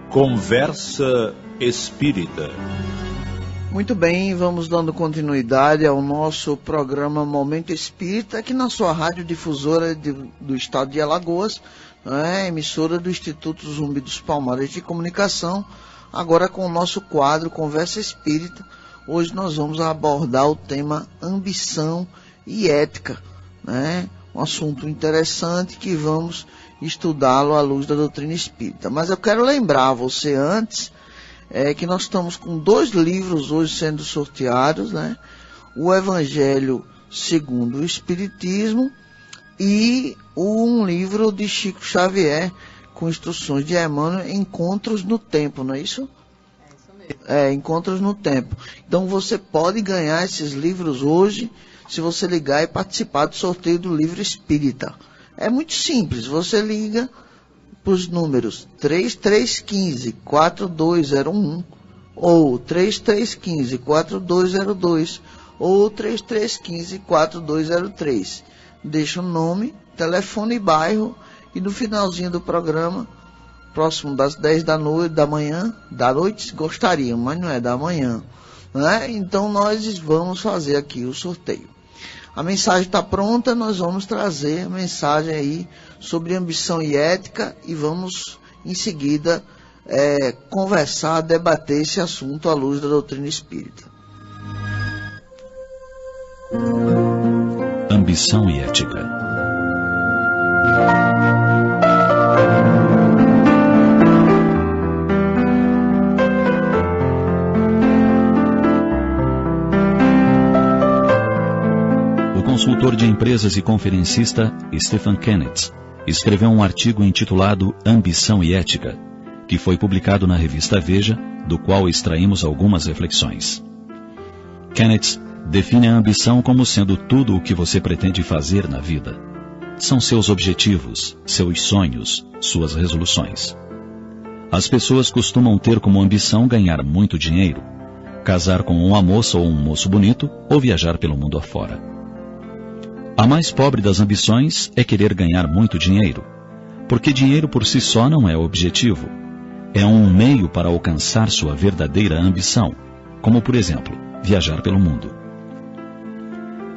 Conversa Espírita. Muito bem, vamos dando continuidade ao nosso programa Momento Espírita, aqui na sua rádio difusora do estado de Alagoas, emissora do Instituto Zumbi dos Palmares de Comunicação, agora com o nosso quadro Conversa Espírita. Hoje nós vamos abordar o tema ambição e ética, um assunto interessante que vamos estudá-lo à luz da doutrina espírita. Mas eu quero lembrar a você antes que nós estamos com 2 livros hoje sendo sorteados, o Evangelho segundo o Espiritismo e um livro de Chico Xavier com instruções de Emmanuel, Encontros no Tempo, não é isso? É isso mesmo. Encontros no Tempo. Então você pode ganhar esses livros hoje se você ligar e participar do sorteio do livro espírita. É muito simples, você liga para os números 3315-4201 ou 3315-4202 ou 3315-4203. Deixa o nome, telefone e bairro e no finalzinho do programa, próximo das 10 da noite, gostaríamos, mas não é da manhã, Então nós vamos fazer aqui o sorteio. A mensagem está pronta, nós vamos trazer a mensagem aí sobre ambição e ética e vamos em seguida conversar, debater esse assunto à luz da doutrina espírita. Ambição e ética. O consultor de empresas e conferencista Stephen Kenneth escreveu um artigo intitulado Ambição e Ética, que foi publicado na revista Veja, do qual extraímos algumas reflexões. Kenneth define a ambição como sendo tudo o que você pretende fazer na vida. São seus objetivos, seus sonhos, suas resoluções. As pessoas costumam ter como ambição ganhar muito dinheiro, casar com uma moça ou um moço bonito ou viajar pelo mundo afora. A mais pobre das ambições é querer ganhar muito dinheiro, porque dinheiro por si só não é o objetivo. É um meio para alcançar sua verdadeira ambição, como, por exemplo, viajar pelo mundo.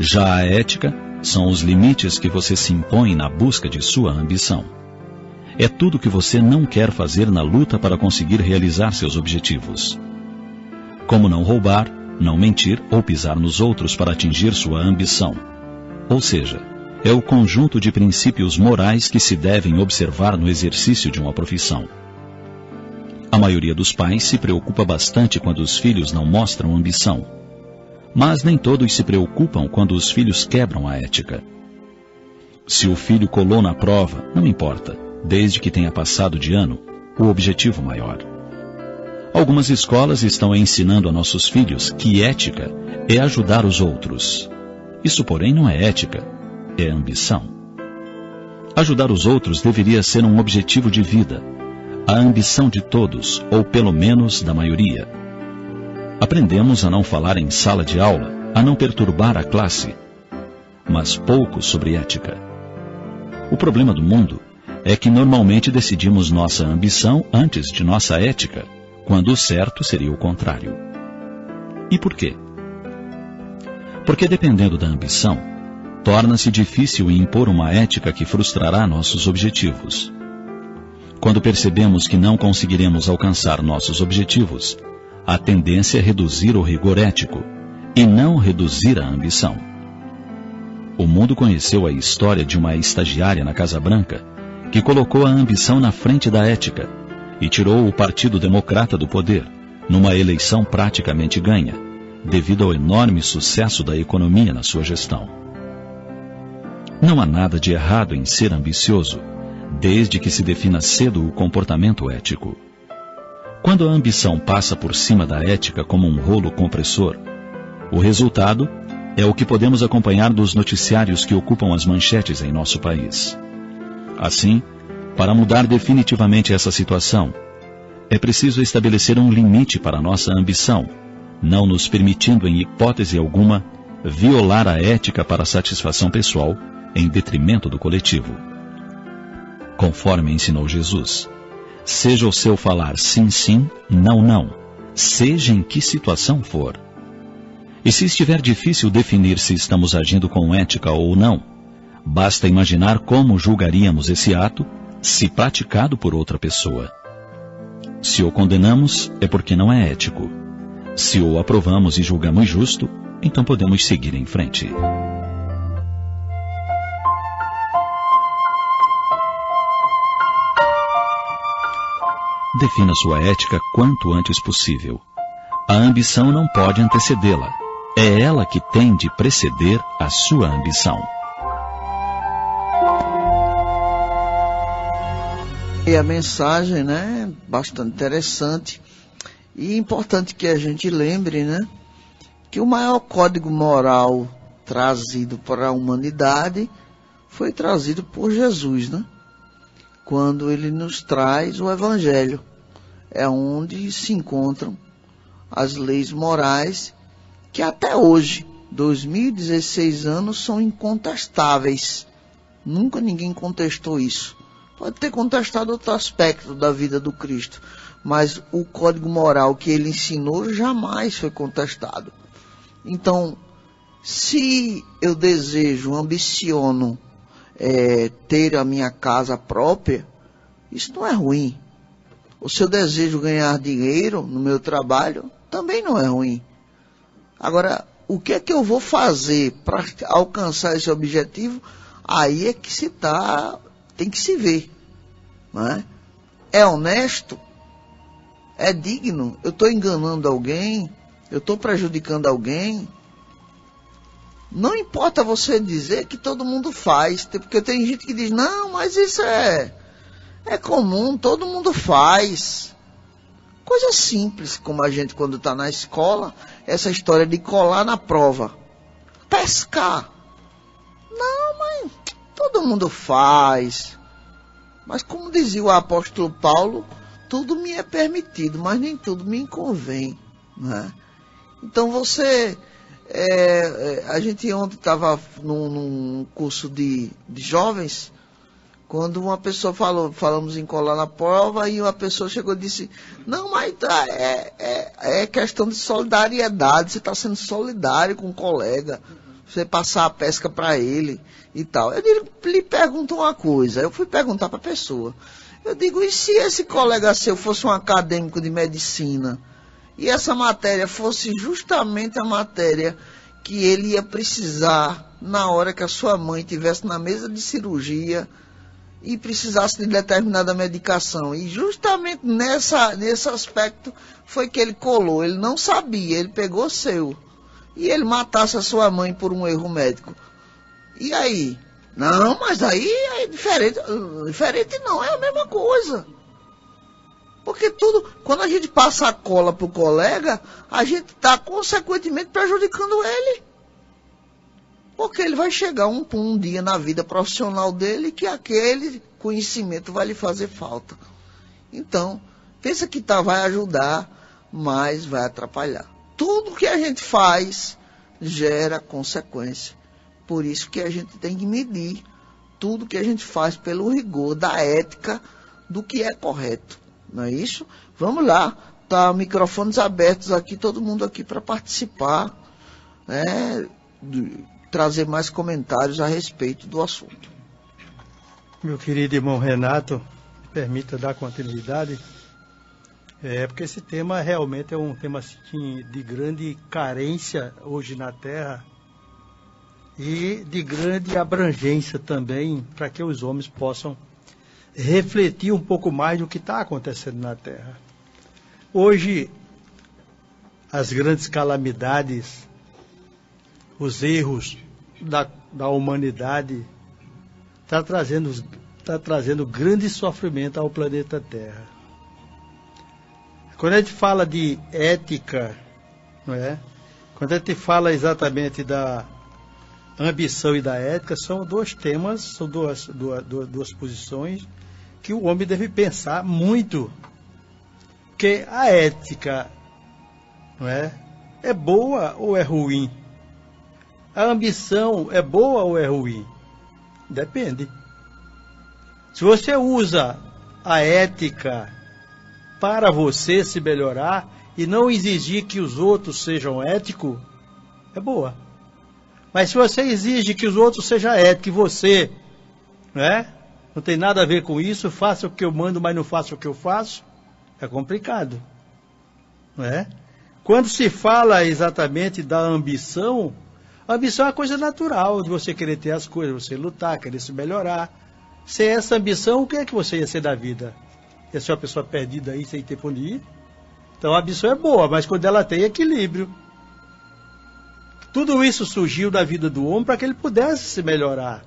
Já a ética são os limites que você se impõe na busca de sua ambição. É tudo que você não quer fazer na luta para conseguir realizar seus objetivos. Como não roubar, não mentir ou pisar nos outros para atingir sua ambição. Ou seja, é o conjunto de princípios morais que se devem observar no exercício de uma profissão. A maioria dos pais se preocupa bastante quando os filhos não mostram ambição. Mas nem todos se preocupam quando os filhos quebram a ética. Se o filho colou na prova, não importa, desde que tenha passado de ano, o objetivo maior. Algumas escolas estão ensinando a nossos filhos que ética é ajudar os outros. Isso, porém, não é ética, é ambição. Ajudar os outros deveria ser um objetivo de vida, a ambição de todos, ou pelo menos da maioria. Aprendemos a não falar em sala de aula, a não perturbar a classe, mas pouco sobre ética. O problema do mundo é que normalmente decidimos nossa ambição antes de nossa ética, quando o certo seria o contrário. E por quê? Porque dependendo da ambição, torna-se difícil impor uma ética que frustrará nossos objetivos. Quando percebemos que não conseguiremos alcançar nossos objetivos, a tendência é reduzir o rigor ético e não reduzir a ambição. O mundo conheceu a história de uma estagiária na Casa Branca que colocou a ambição na frente da ética e tirou o Partido Democrata do poder, numa eleição praticamente ganha, devido ao enorme sucesso da economia na sua gestão. Não há nada de errado em ser ambicioso, desde que se defina cedo o comportamento ético. Quando a ambição passa por cima da ética como um rolo compressor, o resultado é o que podemos acompanhar dos noticiários que ocupam as manchetes em nosso país. Assim, para mudar definitivamente essa situação, é preciso estabelecer um limite para a nossa ambição, não nos permitindo em hipótese alguma violar a ética para satisfação pessoal em detrimento do coletivo. Conforme ensinou Jesus, Seja o seu falar sim, sim, não, não, seja em que situação for. E se estiver difícil definir se estamos agindo com ética ou não, basta imaginar como julgaríamos esse ato se praticado por outra pessoa. Se o condenamos, é porque não é ético. Se o aprovamos e julgamos justo, então podemos seguir em frente. Defina sua ética quanto antes possível. A ambição não pode antecedê-la. É ela que tem de preceder a sua ambição. E a mensagem, né, bastante interessante e importante que a gente lembre, né, que o maior código moral trazido para a humanidade foi trazido por Jesus, né? Quando ele nos traz o Evangelho, é onde se encontram as leis morais que até hoje, 2016 anos, são incontestáveis. Nunca ninguém contestou isso. Pode ter contestado outro aspecto da vida do Cristo, mas o código moral que ele ensinou jamais foi contestado. Então, se eu desejo, ambiciono ter a minha casa própria, isso não é ruim. Ou se eu desejo ganhar dinheiro no meu trabalho, também não é ruim. Agora, o que é que eu vou fazer para alcançar esse objetivo? Aí é que tem que se ver. Não é? É honesto? É digno? Eu estou enganando alguém? Eu estou prejudicando alguém? Não importa você dizer que todo mundo faz, porque tem gente que diz, não, mas isso é comum, todo mundo faz. Coisa simples, como a gente quando está na escola, essa história de colar na prova. Pescar. Não, mas todo mundo faz. Mas como dizia o apóstolo Paulo, tudo me é permitido, mas nem tudo me convém. Né? Então você... a gente ontem estava num curso de jovens, quando uma pessoa falamos em colar na prova, e uma pessoa chegou e disse, não, mas é questão de solidariedade, você está sendo solidário com o colega, você passar a pesca para ele e tal. Eu lhe pergunto uma coisa, eu fui perguntar para a pessoa, eu digo, e se esse colega seu fosse um acadêmico de medicina, e essa matéria fosse justamente a matéria que ele ia precisar na hora que a sua mãe estivesse na mesa de cirurgia e precisasse de determinada medicação. E justamente nesse aspecto foi que ele colou. Ele não sabia, ele pegou seu. E ele matasse a sua mãe por um erro médico. E aí? Não, mas aí é diferente. Diferente não, é a mesma coisa. Porque tudo, quando a gente passa a cola para o colega, a gente está consequentemente prejudicando ele. Porque ele vai chegar um dia na vida profissional dele que aquele conhecimento vai lhe fazer falta. Então, pensa que vai ajudar, mas vai atrapalhar. Tudo que a gente faz gera consequência. Por isso que a gente tem que medir tudo que a gente faz pelo rigor da ética do que é correto. Não é isso? Vamos lá, tá, microfones abertos aqui, todo mundo aqui para participar, né, trazer mais comentários a respeito do assunto. Meu querido irmão Renato, me permita dar continuidade, porque esse tema realmente é um tema assim, de grande carência hoje na Terra e de grande abrangência também para que os homens possam refletir um pouco mais do que está acontecendo na Terra. Hoje, as grandes calamidades, os erros da humanidade, está trazendo grande sofrimento ao planeta Terra. Quando a gente fala de ética, não é? Quando a gente fala exatamente da ambição e da ética, são dois temas, são duas posições que o homem deve pensar muito. Porque a ética, não é boa ou é ruim? A ambição é boa ou é ruim? Depende. Se você usa a ética para você se melhorar e não exigir que os outros sejam éticos, é boa. Mas se você exige que os outros sejam éticos e você, né, não tem nada a ver com isso, faça o que eu mando, mas não faça o que eu faço, é complicado. Né? Quando se fala exatamente da ambição, a ambição é uma coisa natural de você querer ter as coisas, você lutar, querer se melhorar. Sem essa ambição, o que é que você ia ser da vida? Ia ser uma pessoa perdida aí sem ter por onde ir? Então a ambição é boa, mas quando ela tem equilíbrio. Tudo isso surgiu da vida do homem para que ele pudesse se melhorar,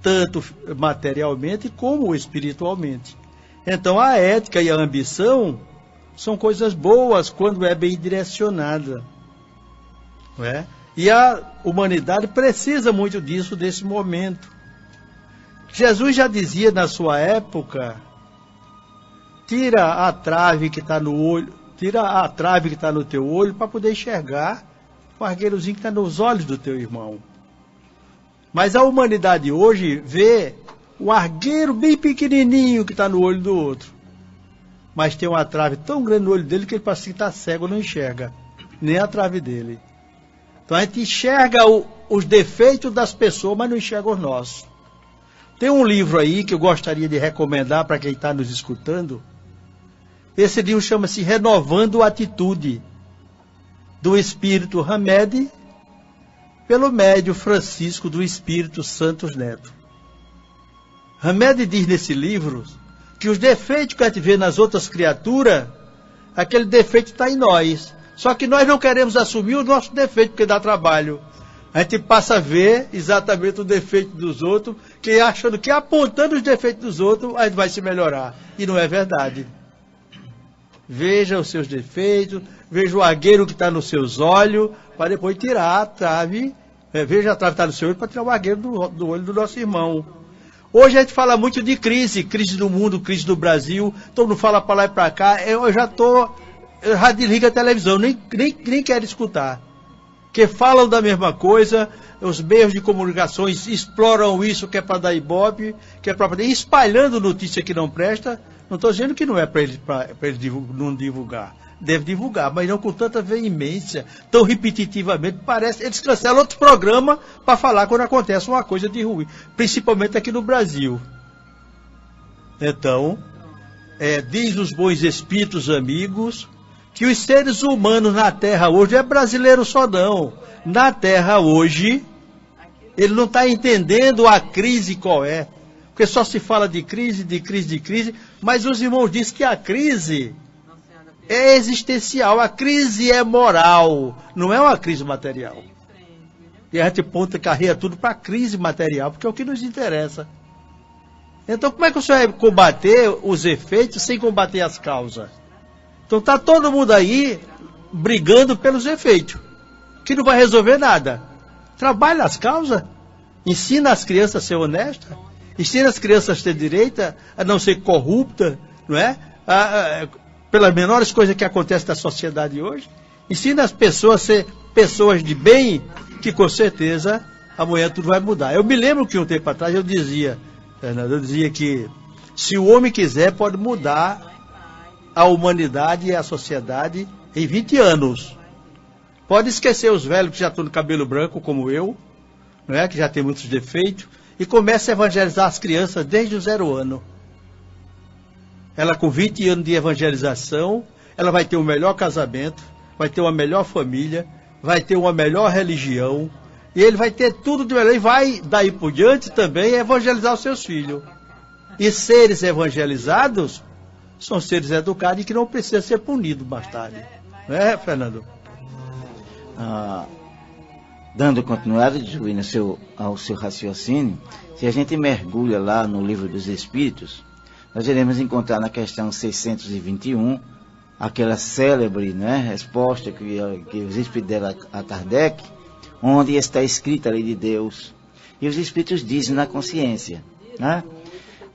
tanto materialmente como espiritualmente. Então a ética e a ambição são coisas boas quando é bem direcionada. Não é? E a humanidade precisa muito disso, desse momento. Jesus já dizia na sua época, tira a trave que está no olho, tira a trave que está no teu olho para poder enxergar o argueirozinho que está nos olhos do teu irmão. Mas a humanidade hoje vê o argueiro bem pequenininho que está no olho do outro. Mas tem uma trave tão grande no olho dele que ele parece que está cego, não enxerga nem a trave dele. Então a gente enxerga os defeitos das pessoas, mas não enxerga os nossos. Tem um livro aí que eu gostaria de recomendar para quem está nos escutando. Esse livro chama-se Renovando a Atitude, do Espírito Hamed, pelo médium Francisco do Espírito Santos Neto. Hamed diz nesse livro que os defeitos que a gente vê nas outras criaturas, aquele defeito está em nós. Só que nós não queremos assumir o nosso defeito, porque dá trabalho. A gente passa a ver exatamente o defeito dos outros, que achando que apontando os defeitos dos outros, a gente vai se melhorar. E não é verdade. Veja os seus defeitos, veja o argueiro que está nos seus olhos, para depois tirar a trave. Veja a trave que está no seu olho, para tirar o argueiro do olho do nosso irmão. Hoje a gente fala muito de crise do mundo, crise do Brasil, todo mundo fala para lá e para cá, eu já desligo a televisão, nem quero escutar. Que falam da mesma coisa, os meios de comunicações exploram isso, que é para dar ibope, que é para poder espalhando notícia que não presta. Não estou dizendo que não é para eles não divulgar. Deve divulgar, mas não com tanta veemência, tão repetitivamente. Parece eles cancelam outro programa para falar quando acontece uma coisa de ruim, principalmente aqui no Brasil. Então, diz os bons espíritos amigos, que os seres humanos na Terra hoje, não é brasileiro só não, na Terra hoje, ele não está entendendo a crise qual é, porque só se fala de crise, mas os irmãos dizem que a crise é existencial, a crise é moral, não é uma crise material. E a gente carrega tudo para a crise material, porque é o que nos interessa. Então como é que você vai combater os efeitos sem combater as causas? Então está todo mundo aí brigando pelos efeitos, que não vai resolver nada. Trabalha as causas, ensina as crianças a ser honestas, ensina as crianças a ter direito, a não ser corrupta, não é? Pelas menores coisas que acontecem na sociedade hoje. Ensina as pessoas a ser pessoas de bem, que com certeza amanhã tudo vai mudar. Eu me lembro que um tempo atrás eu dizia, Fernando, que se o homem quiser pode mudar a humanidade e a sociedade em 20 anos. Pode esquecer os velhos que já estão no cabelo branco, como eu, não é? Que já tem muitos defeitos, e comece a evangelizar as crianças desde o 0 ano. Ela com 20 anos de evangelização, ela vai ter um melhor casamento, vai ter uma melhor família, vai ter uma melhor religião, e ele vai ter tudo de melhor, e vai daí por diante também evangelizar os seus filhos. E seres evangelizados são seres educados e que não precisam ser punidos mais tarde. Não é, Fernando? Dando continuidade ao seu raciocínio, se a gente mergulha lá no Livro dos Espíritos, nós iremos encontrar na questão 621, aquela célebre, né, resposta que os Espíritos deram a Kardec, onde está escrita a lei de Deus. E os Espíritos dizem na consciência, né?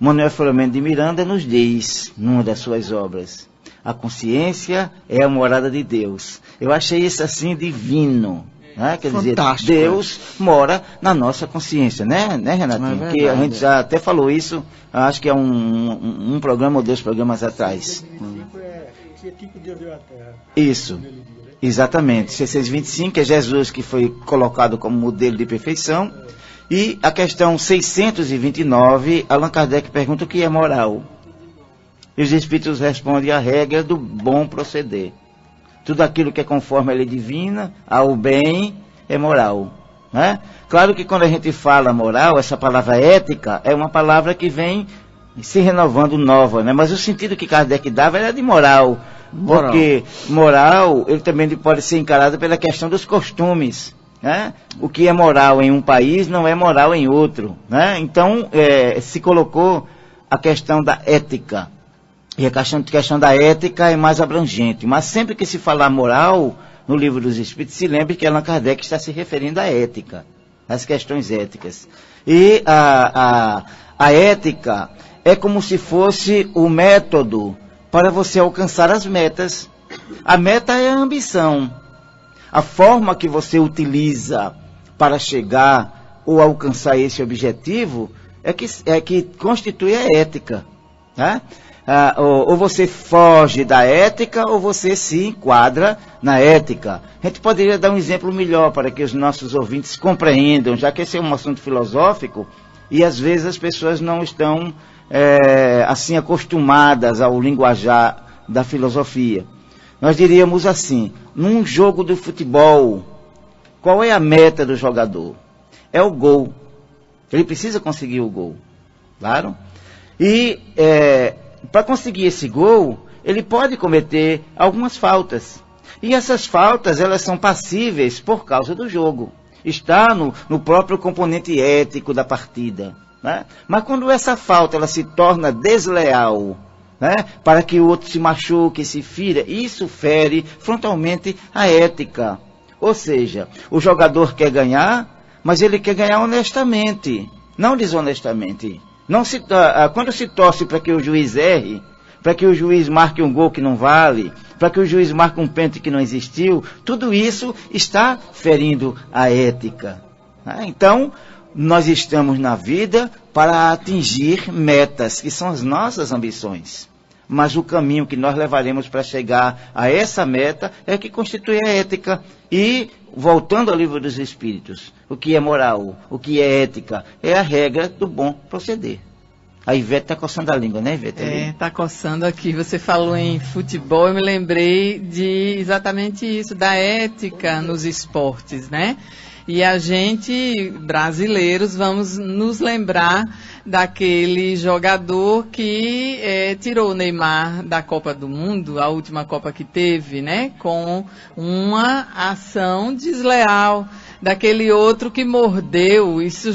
Manuel Filomeno de Miranda nos diz, numa das suas obras, a consciência é a morada de Deus. Eu achei isso assim divino, Né? Quer Fantástico, dizer, Deus mora na nossa consciência, né Renatinho? Que a gente já até falou isso, acho que é um programa ou 2 programas atrás. Que tipo Deus deu à terra? Isso, exatamente. 625 é Jesus que foi colocado como modelo de perfeição. E a questão 629, Allan Kardec pergunta o que é moral. E os Espíritos respondem a regra do bom proceder. Tudo aquilo que é conforme a lei divina, ao bem, é moral. Né? Claro que quando a gente fala moral, essa palavra ética é uma palavra que vem se renovando nova, né? Mas o sentido que Kardec dava era de moral. Porque moral, ele também pode ser encarado pela questão dos costumes. Né? O que é moral em um país não é moral em outro. Né? Então, se colocou a questão da ética. E a questão da ética é mais abrangente. Mas sempre que se falar moral, no Livro dos Espíritos, se lembre que Allan Kardec está se referindo à ética, às questões éticas. E a ética é como se fosse o método para você alcançar as metas. A meta é a ambição. A forma que você utiliza para chegar ou alcançar esse objetivo é que constitui a ética. Né? Ou você foge da ética ou você se enquadra na ética. A gente poderia dar um exemplo melhor para que os nossos ouvintes compreendam, já que esse é um assunto filosófico e às vezes as pessoas não estão assim acostumadas ao linguajar da filosofia. Nós diríamos assim, num jogo de futebol, qual é a meta do jogador? É o gol. Ele precisa conseguir o gol, claro. E para conseguir esse gol, ele pode cometer algumas faltas. E essas faltas, elas são passíveis por causa do jogo. Está no próprio componente ético da partida. Né? Mas quando essa falta ela se torna desleal, né? Para que o outro se machuque, se fira, isso fere frontalmente a ética. Ou seja, o jogador quer ganhar, mas ele quer ganhar honestamente, não desonestamente. Quando se torce para que o juiz erre, para que o juiz marque um gol que não vale, para que o juiz marque um pênalti que não existiu, tudo isso está ferindo a ética. Então, nós estamos na vida para atingir metas, que são as nossas ambições. Mas o caminho que nós levaremos para chegar a essa meta é que constitui a ética. E, voltando ao Livro dos Espíritos, o que é moral, o que é ética, é a regra do bom proceder. A Ivete está coçando a língua, né, Ivete? Está coçando aqui. Você falou em futebol, eu me lembrei de exatamente isso, da ética nos esportes, né? E a gente, brasileiros, vamos nos lembrar daquele jogador que tirou o Neymar da Copa do Mundo, a última Copa que teve, né? Com uma ação desleal. Daquele outro que mordeu, isso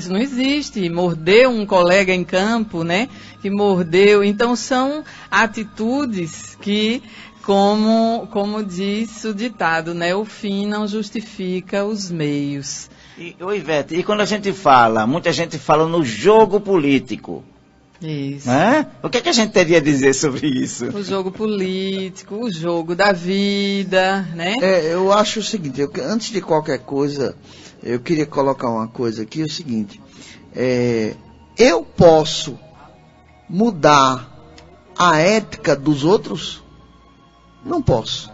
não existe, mordeu um colega em campo, né? Que mordeu. Então são atitudes que, como diz o ditado, né? O fim não justifica os meios. Ivete, e quando a gente fala, muita gente fala no jogo político. Isso. Né? O que a gente teria a dizer sobre isso? O jogo político, o jogo da vida, né? Eu acho o seguinte, antes de qualquer coisa, eu queria colocar uma coisa aqui, o seguinte, eu posso mudar a ética dos outros? Não posso.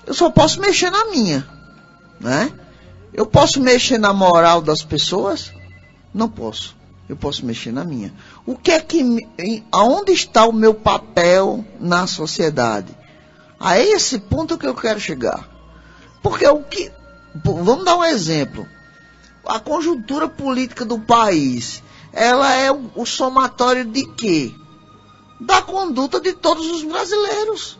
Eu só posso mexer na minha, né? Eu posso mexer na moral das pessoas? Não posso. Eu posso mexer na minha. Aonde está o meu papel na sociedade? A esse ponto que eu quero chegar. Porque vamos dar um exemplo. A conjuntura política do país, ela é o somatório de quê? Da conduta de todos os brasileiros.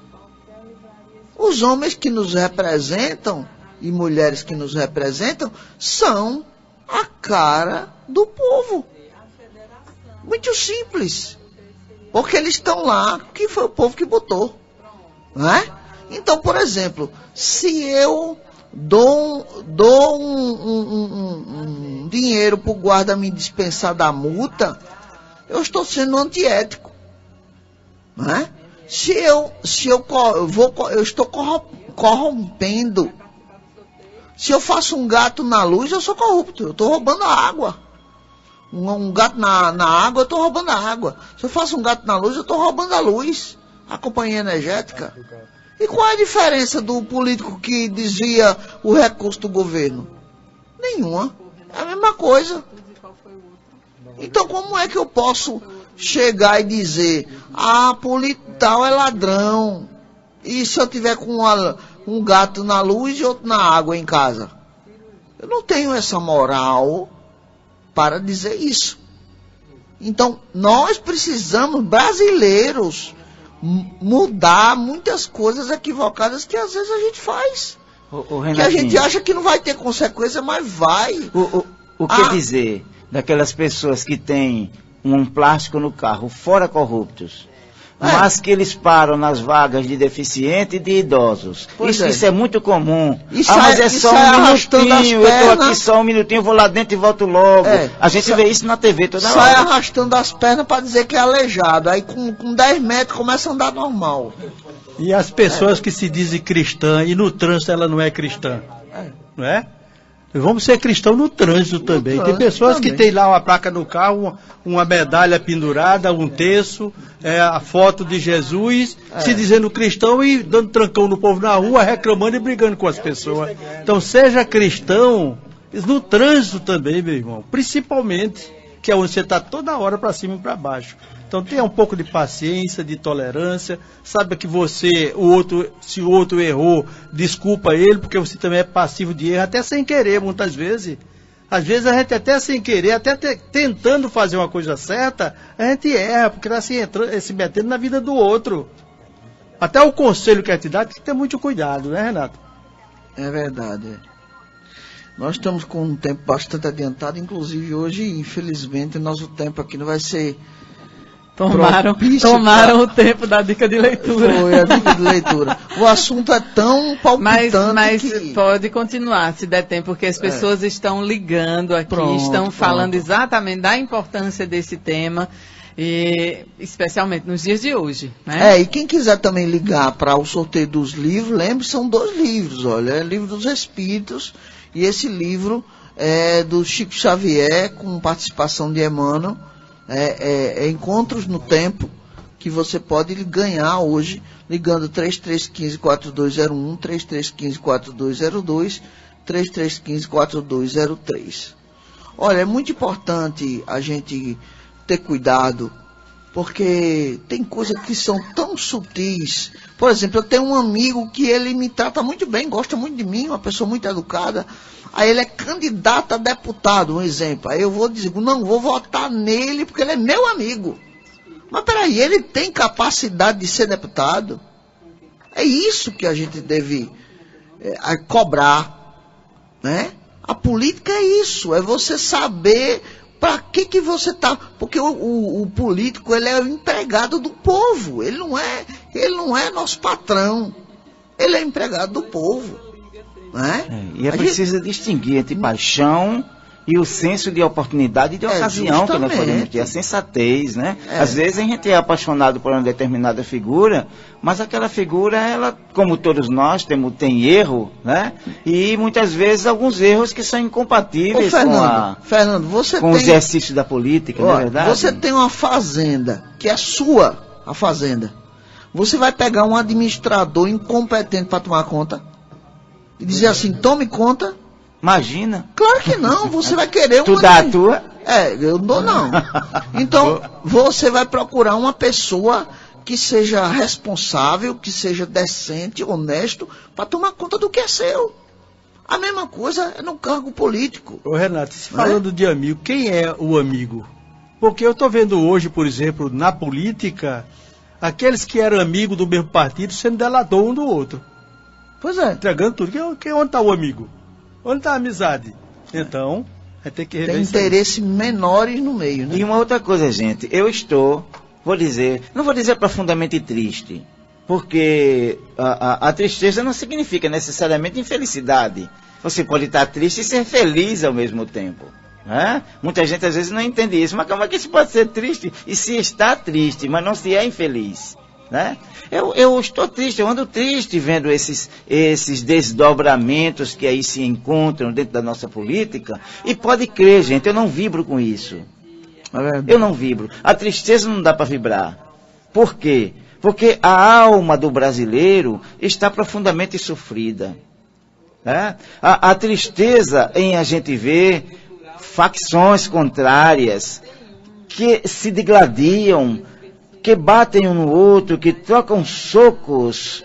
Os homens que nos representam e mulheres que nos representam são a cara do povo. Muito simples. Porque eles estão lá, que foi o povo que botou. Né? Então, por exemplo, se eu dou um dinheiro para o guarda me dispensar da multa, eu estou sendo antiético. Né? Eu estou corrompendo Se eu faço um gato na luz, eu sou corrupto, eu estou roubando a água. Um gato na água, eu estou roubando a água. Se eu faço um gato na luz, eu estou roubando a luz, a companhia energética. E qual é a diferença do político que desvia o recurso do governo? Nenhuma. É a mesma coisa. Então como é que eu posso chegar e dizer, político tal é ladrão, e se eu tiver com um gato na luz e outro na água em casa? Eu não tenho essa moral para dizer isso. Então, nós precisamos, brasileiros, mudar muitas coisas equivocadas que às vezes a gente faz. Que a gente acha que não vai ter consequência, mas vai. O que dizer daquelas pessoas que têm um plástico no carro, fora corruptos, mas que eles param nas vagas de deficiente e de idosos? Isso é muito comum. Mas é só um minutinho, eu estou aqui só um minutinho, vou lá dentro e volto logo. A gente vê isso na TV toda hora. Sai arrastando as pernas para dizer que é aleijado. Aí com 10 metros começa a andar normal. E as pessoas que se dizem cristã e no trânsito ela não é cristã, não é? Vamos ser cristãos no trânsito também. Tem pessoas que tem lá uma placa no carro, uma medalha pendurada, um terço, a foto de Jesus, se dizendo cristão e dando trancão no povo na rua, reclamando e brigando com as pessoas. Então seja cristão no trânsito também, meu irmão. Principalmente, que é onde você está toda hora para cima e para baixo. Então tenha um pouco de paciência, de tolerância, saiba que se o outro errou, desculpa ele, porque você também é passivo de erro, até sem querer, muitas vezes. Às vezes a gente até sem querer, tentando fazer uma coisa certa, a gente erra, porque está se metendo na vida do outro. Até o conselho que a gente dá tem que ter muito cuidado, né, Renato? É verdade. Nós estamos com um tempo bastante adiantado, inclusive hoje, infelizmente, nosso tempo aqui não vai ser... Tomaram o tempo da dica de leitura. Foi a dica de leitura. O assunto é tão palpitante mas pode continuar, se der tempo, porque as pessoas estão ligando aqui, estão falando exatamente da importância desse tema, e especialmente nos dias de hoje, né? E quem quiser também ligar para o sorteio dos livros, lembre, são 2 livros, olha, é o Livro dos Espíritos, e esse livro é do Chico Xavier, com participação de Emmanuel. Encontros no Tempo, que você pode ganhar hoje, ligando 3315-4201, 3315-4202, 3315-4203. Olha, é muito importante a gente ter cuidado, porque tem coisas que são tão sutis. Por exemplo, eu tenho um amigo que ele me trata muito bem, gosta muito de mim, uma pessoa muito educada. Aí ele é candidato a deputado, um exemplo. Aí eu vou dizer, não, vou votar nele porque ele é meu amigo. Mas peraí, ele tem capacidade de ser deputado? É isso que a gente deve cobrar, né? A política é isso, é você saber para que você tá... Porque o político, ele é o empregado do povo, ele não é nosso patrão, ele é empregado do povo. E preciso distinguir entre paixão e o senso de oportunidade e de ocasião que nós podemos ter, a sensatez, né? Às vezes a gente é apaixonado por uma determinada figura, mas aquela figura, ela, como todos nós, tem erro, né? E muitas vezes alguns erros que são incompatíveis com o exercício da política, não é verdade? Você tem uma fazenda, que é sua, a fazenda. Você vai pegar um administrador incompetente para tomar conta? E dizer assim, tome conta. Imagina. Claro que não, você vai querer Tu dá a tua? Eu dou não. Então, você vai procurar uma pessoa que seja responsável, que seja decente, honesto, para tomar conta do que é seu. A mesma coisa é no cargo político. Ô Renato, falando de amigo, quem é o amigo? Porque eu estou vendo hoje, por exemplo, na política, aqueles que eram amigos do mesmo partido sendo delator um do outro. Pois é. Entregando tudo. Onde está o amigo? Onde está a amizade? Então, vai ter que rever. Tem interesses menores no meio, né? E uma outra coisa, gente. Não vou dizer profundamente triste, porque a tristeza não significa necessariamente infelicidade. Você pode estar triste e ser feliz ao mesmo tempo. Né? Muita gente às vezes não entende isso. Mas como é que se pode ser triste e se está triste, mas não se é infeliz? né? Eu estou triste, eu ando triste vendo esses desdobramentos que aí se encontram dentro da nossa política, e pode crer, gente, eu não vibro com isso. Eu não vibro. A tristeza não dá para vibrar. Por quê? Porque a alma do brasileiro está profundamente sofrida. Né? A tristeza em a gente ver facções contrárias que se digladiam, que batem um no outro, que trocam socos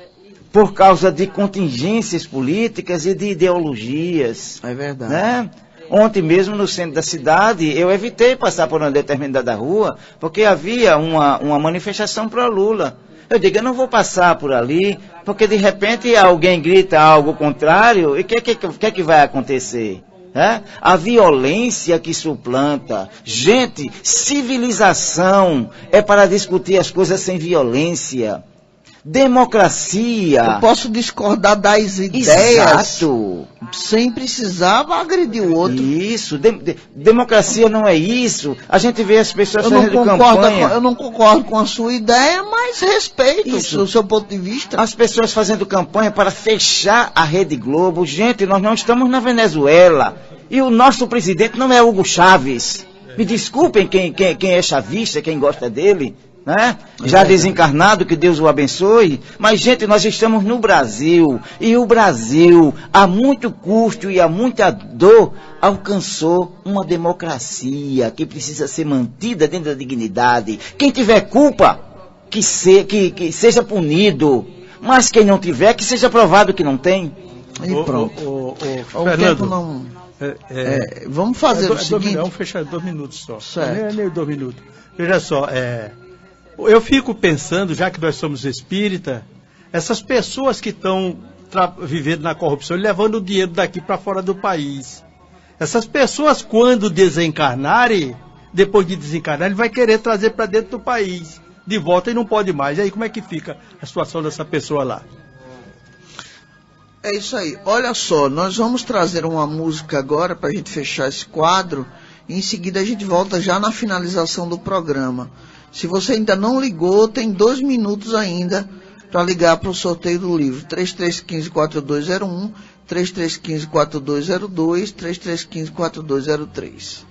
por causa de contingências políticas e de ideologias. É verdade. Né? Ontem mesmo, no centro da cidade, eu evitei passar por uma determinada rua, porque havia uma manifestação pró-Lula. Eu digo, eu não vou passar por ali, porque de repente alguém grita algo contrário, e o que vai acontecer? É? A violência que suplanta. Gente, civilização é para discutir as coisas sem violência. Democracia. Eu posso discordar das ideias. Exato. Sem precisar agredir o outro. Isso. Democracia não é isso. A gente vê as pessoas fazendo campanha. Eu não concordo com a sua ideia, mas respeito o seu ponto de vista. As pessoas fazendo campanha para fechar a Rede Globo. Gente, nós não estamos na Venezuela. E o nosso presidente não é Hugo Chávez. Me desculpem quem é chavista, quem gosta dele. Né? Já desencarnado, que Deus o abençoe. Mas, gente, nós estamos no Brasil. E o Brasil, a muito custo e a muita dor, alcançou uma democracia que precisa ser mantida dentro da dignidade. Quem tiver culpa, que seja punido. Mas quem não tiver, que seja provado que não tem. E pronto. Fernando, não... vamos fazer o seguinte. Vamos fechar 2 minutos só. Certo. Nem 2 minutos. Veja só, eu fico pensando, já que nós somos espírita, essas pessoas que estão vivendo na corrupção e levando o dinheiro daqui para fora do país. Essas pessoas, quando desencarnarem, depois de desencarnar, ele vai querer trazer para dentro do país. De volta e não pode mais. E aí como é que fica a situação dessa pessoa lá? É isso aí. Olha só, nós vamos trazer uma música agora para a gente fechar esse quadro. E em seguida a gente volta já na finalização do programa. Se você ainda não ligou, tem 2 minutos ainda para ligar para o sorteio do livro. 3315-4201, 3315-4202, 3315-4203.